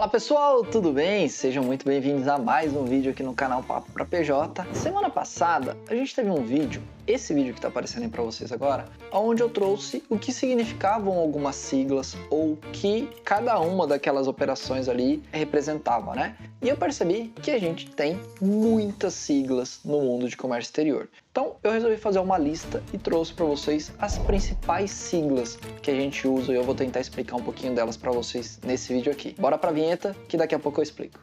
Fala pessoal, tudo bem? Sejam muito bem-vindos a mais um vídeo aqui no canal Papo pra PJ. Semana passada a gente teve um vídeo, esse vídeo que está aparecendo aí para vocês agora, onde eu trouxe o que significavam algumas siglas ou que cada uma daquelas operações ali representava, né? E eu percebi que a gente tem muitas siglas no mundo de comércio exterior. Então eu resolvi fazer uma lista e trouxe para vocês as principais siglas que a gente usa e eu vou tentar explicar um pouquinho delas para vocês nesse vídeo aqui. Bora pra vinheta que daqui a pouco eu explico.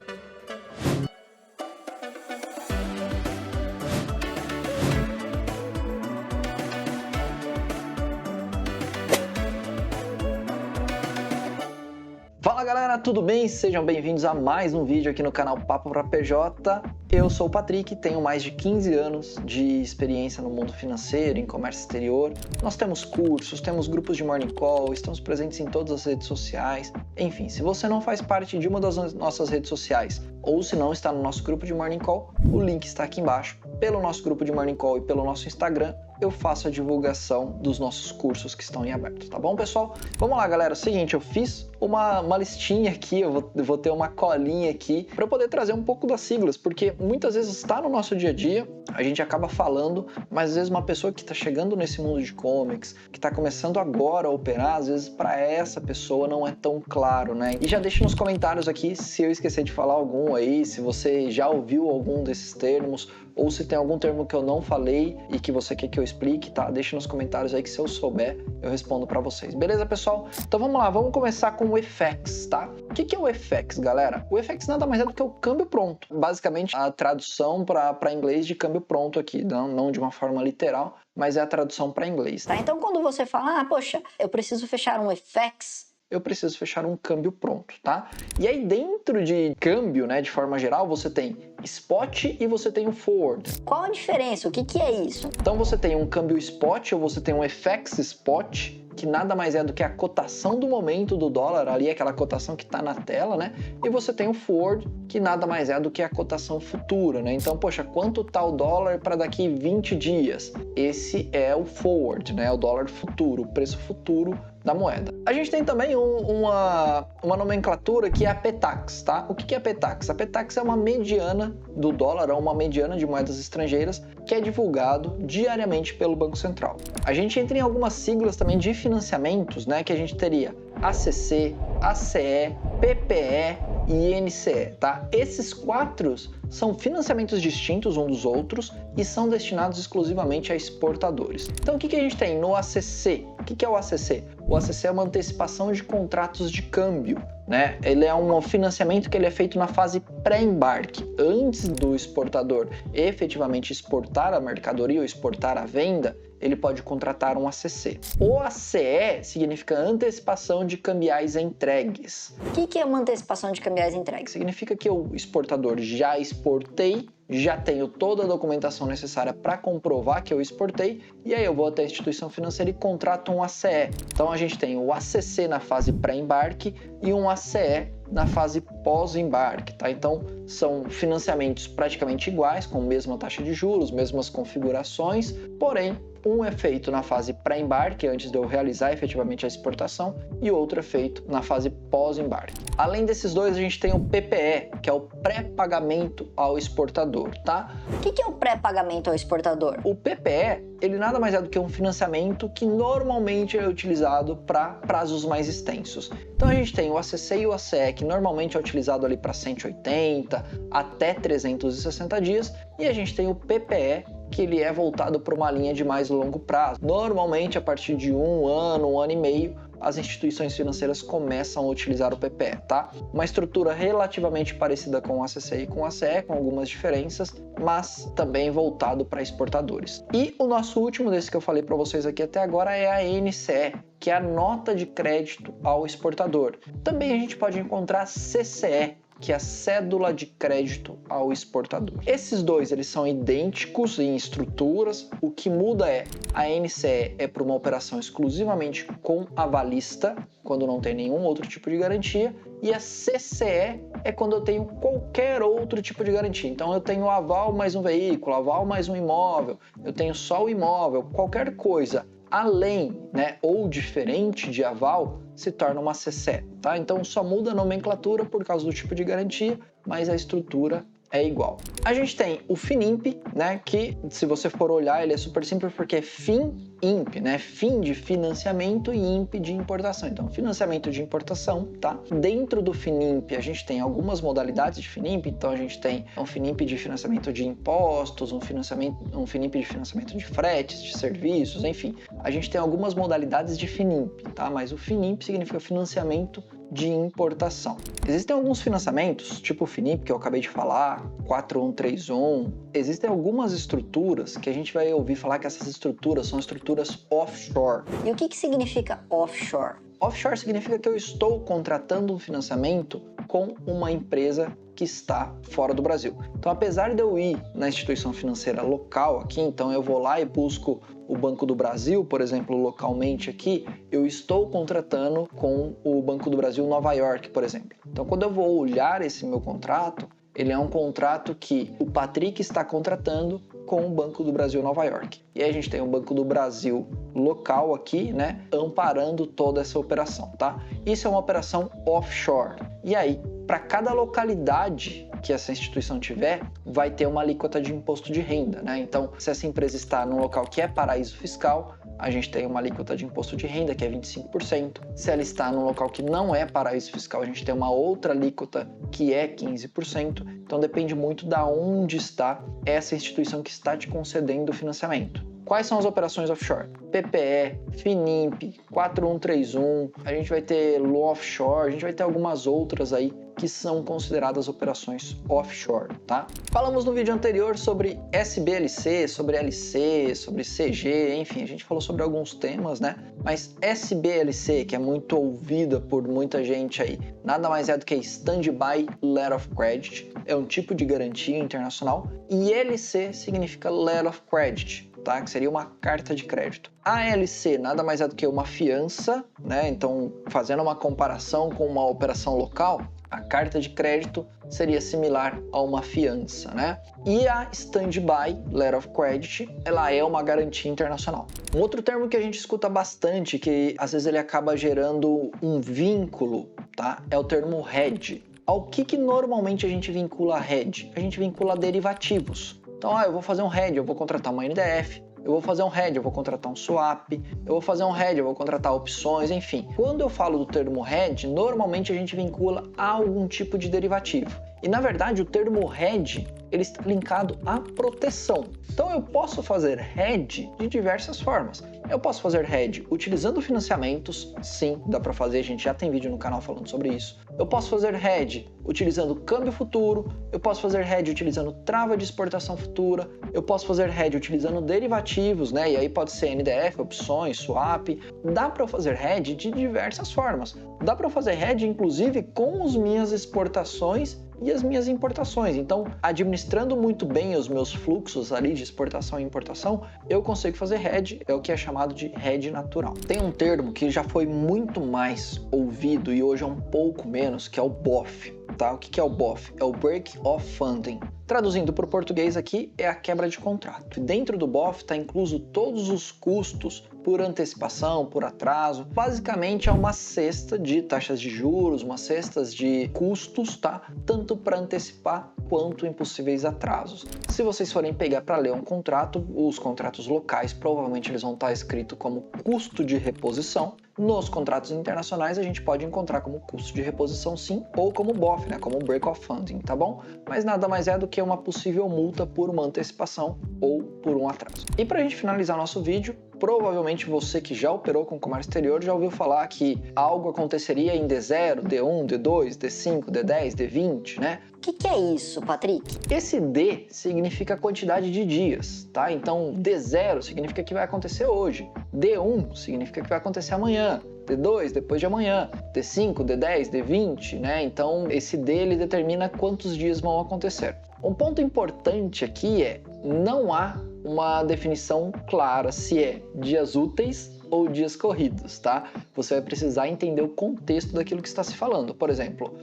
Fala galera, tudo bem? Sejam bem-vindos a mais um vídeo aqui no canal Papo pra PJ. Eu sou o Patrick, tenho mais de 15 anos de experiência no mundo financeiro, em comércio exterior. Nós temos cursos, temos grupos de morning call, estamos presentes em todas as redes sociais. Enfim, se você não faz parte de uma das nossas redes sociais ou se não está no nosso grupo de morning call, o link está aqui embaixo. Pelo nosso grupo de morning call e pelo nosso Instagram, eu faço a divulgação dos nossos cursos que estão em aberto, tá bom, pessoal? Vamos lá, galera. É o seguinte, eu fiz uma listinha aqui, eu vou ter uma colinha aqui para eu poder trazer um pouco das siglas, porque muitas vezes está no nosso dia a dia, a gente acaba falando, mas às vezes uma pessoa que está chegando nesse mundo de comics, que está começando agora a operar, às vezes para essa pessoa não é tão claro, né? E já deixa nos comentários aqui se eu esquecer de falar algum aí, se você já ouviu algum desses termos, ou se tem algum termo que eu não falei e que você quer que eu explique, tá? Deixa nos comentários aí que se eu souber, eu respondo pra vocês. Beleza, pessoal? Então vamos lá, vamos começar com o FX, tá? O que é o FX, galera? O FX nada mais é do que o câmbio pronto. Basicamente, a tradução para inglês de câmbio pronto aqui, não de uma forma literal, mas é a tradução para inglês. Tá? Então quando você fala, poxa, eu preciso fechar um FX, eu preciso fechar um câmbio pronto, tá? E aí dentro de câmbio, né, de forma geral, você tem spot e você tem o forward. Qual a diferença? O que é isso? Então você tem um câmbio spot ou você tem um FX spot, que nada mais é do que a cotação do momento do dólar, ali aquela cotação que está na tela, né? E você tem o forward, que nada mais é do que a cotação futura, né? Então, poxa, quanto tá o dólar para daqui 20 dias? Esse é o forward, né? O dólar futuro, o preço futuro da moeda. A gente tem também uma nomenclatura que é a PTAX, tá? O que é a PTAX? A PTAX é uma mediana do dólar, ou uma mediana de moedas estrangeiras, que é divulgado diariamente pelo Banco Central. A gente entra em algumas siglas também de financiamentos, né? Que a gente teria ACC, ACE, PPE e NCE, tá? Esses quatro são financiamentos distintos uns dos outros e são destinados exclusivamente a exportadores. Então o que a gente tem no ACC? O que é o ACC? O ACC é uma antecipação de contratos de câmbio, né? Ele é um financiamento que ele é feito na fase pré-embarque, antes do exportador efetivamente exportar a mercadoria ou exportar a venda, ele pode contratar um ACC. O ACE significa antecipação de cambiais entregues. O que é uma antecipação de cambiais entregues? Significa que o exportador já exportei, já tenho toda a documentação necessária para comprovar que eu exportei, e aí eu vou até a instituição financeira e contrato um ACE. Então a gente tem o ACC na fase pré-embarque e um ACE na fase pós-embarque, tá? Então são financiamentos praticamente iguais, com a mesma taxa de juros, mesmas configurações, porém um é feito na fase pré-embarque, antes de eu realizar efetivamente a exportação, e outro é feito na fase pós-embarque. Além desses dois, a gente tem o PPE, que é o pré-pagamento ao exportador, tá? O que é o pré-pagamento ao exportador? O PPE, ele nada mais é do que um financiamento que normalmente é utilizado para prazos mais extensos. Então a gente tem o ACC e o ACE, que normalmente é utilizado ali para 180 até 360 dias, e a gente tem o PPE, que ele é voltado para uma linha de mais longo prazo. Normalmente, a partir de um ano e meio, as instituições financeiras começam a utilizar o PPE, tá? Uma estrutura relativamente parecida com o ACC e com o ACE, com algumas diferenças, mas também voltado para exportadores. E o nosso último desse que eu falei para vocês aqui até agora é a NCE, que é a nota de crédito ao exportador. Também a gente pode encontrar CCE, que é a cédula de crédito ao exportador. Esses dois, eles são idênticos em estruturas, o que muda é a NCE é para uma operação exclusivamente com avalista, quando não tem nenhum outro tipo de garantia, e a CCE é quando eu tenho qualquer outro tipo de garantia. Então eu tenho aval mais um veículo, aval mais um imóvel, eu tenho só o imóvel, qualquer coisa além, né, ou diferente de aval, se torna uma CCE, tá? Então só muda a nomenclatura por causa do tipo de garantia, mas a estrutura é igual. A gente tem o FINIMP, né, que se você for olhar, ele é super simples porque é FINIMP, né, FIN de financiamento e IMP de importação. Então, financiamento de importação, tá? Dentro do FINIMP, a gente tem algumas modalidades de FINIMP, então a gente tem um FINIMP de financiamento de impostos, um FINIMP de financiamento de fretes, de serviços, enfim. A gente tem algumas modalidades de FINIMP, tá? Mas o FINIMP significa financiamento de importação. Existem alguns financiamentos, tipo o FINIMP, que eu acabei de falar, 4131. Existem algumas estruturas que a gente vai ouvir falar que essas estruturas são estruturas offshore. E o que significa offshore? Offshore significa que eu estou contratando um financiamento com uma empresa que está fora do Brasil. Então, apesar de eu ir na instituição financeira local aqui, então eu vou lá e busco o Banco do Brasil, por exemplo, localmente aqui, eu estou contratando com o Banco do Brasil Nova York, por exemplo. Então, quando eu vou olhar esse meu contrato, ele é um contrato que o Patrick está contratando com o Banco do Brasil Nova York. E aí a gente tem o Banco do Brasil local aqui, né, amparando toda essa operação, tá? Isso é uma operação offshore. E aí, para cada localidade que essa instituição tiver, vai ter uma alíquota de imposto de renda, né? Então, se essa empresa está num local que é paraíso fiscal, a gente tem uma alíquota de imposto de renda que é 25%. Se ela está num local que não é paraíso fiscal, a gente tem uma outra alíquota que é 15%. Então, depende muito da onde está essa instituição que está te concedendo o financiamento. Quais são as operações offshore? PPE, FINIMP, 4131, a gente vai ter Law Offshore, a gente vai ter algumas outras aí que são consideradas operações offshore, tá? Falamos no vídeo anterior sobre SBLC, sobre LC, sobre CG, enfim, a gente falou sobre alguns temas, né? Mas SBLC, que é muito ouvida por muita gente aí, nada mais é do que Standby Letter of Credit, é um tipo de garantia internacional, e LC significa Letter of Credit, tá? Que seria uma carta de crédito. A LC nada mais é do que uma fiança, né? Então, fazendo uma comparação com uma operação local, a carta de crédito seria similar a uma fiança, né? E a Standby Letter of Credit, ela é uma garantia internacional. Um outro termo que a gente escuta bastante, que às vezes ele acaba gerando um vínculo, tá? É o termo hedge. Ao que normalmente a gente vincula a hedge? A gente vincula derivativos. Então, eu vou fazer um hedge, eu vou contratar uma NDF, eu vou fazer um hedge, eu vou contratar um swap, eu vou fazer um hedge, eu vou contratar opções, enfim. Quando eu falo do termo hedge, normalmente a gente vincula a algum tipo de derivativo. E na verdade o termo hedge, ele está linkado à proteção. Então eu posso fazer hedge de diversas formas. Eu posso fazer hedge utilizando financiamentos, sim, dá para fazer, a gente já tem vídeo no canal falando sobre isso. Eu posso fazer hedge utilizando câmbio futuro, eu posso fazer hedge utilizando trava de exportação futura, eu posso fazer hedge utilizando derivativos, né? E aí pode ser NDF, opções, swap. Dá para fazer hedge de diversas formas. Dá para fazer hedge inclusive com as minhas exportações e as minhas importações. Então, administrando muito bem os meus fluxos ali de exportação e importação, eu consigo fazer hedge, é o que é chamado de hedge natural. Tem um termo que já foi muito mais ouvido e hoje é um pouco menos, que é o BOF. Tá? O que é o BOF? É o Break of Funding. Traduzindo para o português aqui, é a quebra de contrato. Dentro do BOF está incluso todos os custos por antecipação, por atraso. Basicamente é uma cesta de taxas de juros, uma cesta de custos, tá? Tanto para antecipar quanto em possíveis atrasos. Se vocês forem pegar para ler um contrato, os contratos locais provavelmente eles vão estar escritos como custo de reposição. Nos contratos internacionais a gente pode encontrar como custo de reposição sim, ou como BOF, né, como Break of Funding, tá bom? Mas nada mais é do que uma possível multa por uma antecipação ou por um atraso. E para a gente finalizar nosso vídeo, provavelmente você que já operou com comércio exterior já ouviu falar que algo aconteceria em D0, D1, D2, D5, D10, D20, né? O que é isso, Patrick? Esse D significa quantidade de dias, tá? Então, D0 significa que vai acontecer hoje. D1 significa que vai acontecer amanhã. D2 depois de amanhã. D5, D10, D20, né? Então, esse D ele determina quantos dias vão acontecer. Um ponto importante aqui é, não há uma definição clara se é dias úteis ou dias corridos, tá? Você vai precisar entender o contexto daquilo que está se falando. Por exemplo,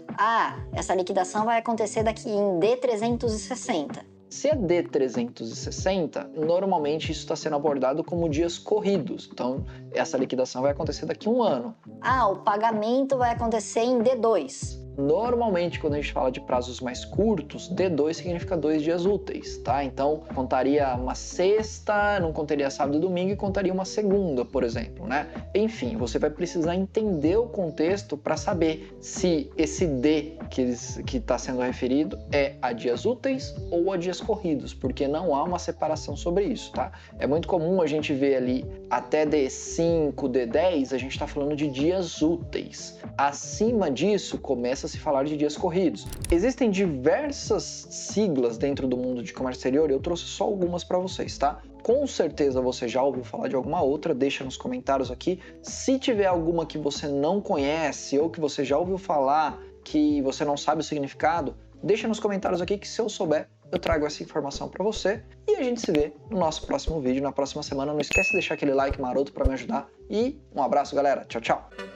essa liquidação vai acontecer daqui em D360. Se é D360, normalmente isso está sendo abordado como dias corridos. Então, essa liquidação vai acontecer daqui a um ano. Ah, o pagamento vai acontecer em D2. Normalmente, quando a gente fala de prazos mais curtos, D2 significa 2 dias úteis, tá? Então, contaria uma sexta, não contaria sábado e domingo e contaria uma segunda, por exemplo, né? Enfim, você vai precisar entender o contexto para saber se esse D que está sendo referido é a dias úteis ou a dias corridos, porque não há uma separação sobre isso, tá? É muito comum a gente ver ali até D5, D10, a gente está falando de dias úteis. Acima disso, começa a se falar de dias corridos. Existem diversas siglas dentro do mundo de comércio exterior, eu trouxe só algumas para vocês, tá? Com certeza você já ouviu falar de alguma outra, deixa nos comentários aqui. Se tiver alguma que você não conhece ou que você já ouviu falar, que você não sabe o significado, deixa nos comentários aqui que se eu souber, eu trago essa informação para você e a gente se vê no nosso próximo vídeo, na próxima semana. Não esquece de deixar aquele like maroto para me ajudar e um abraço, galera. Tchau, tchau!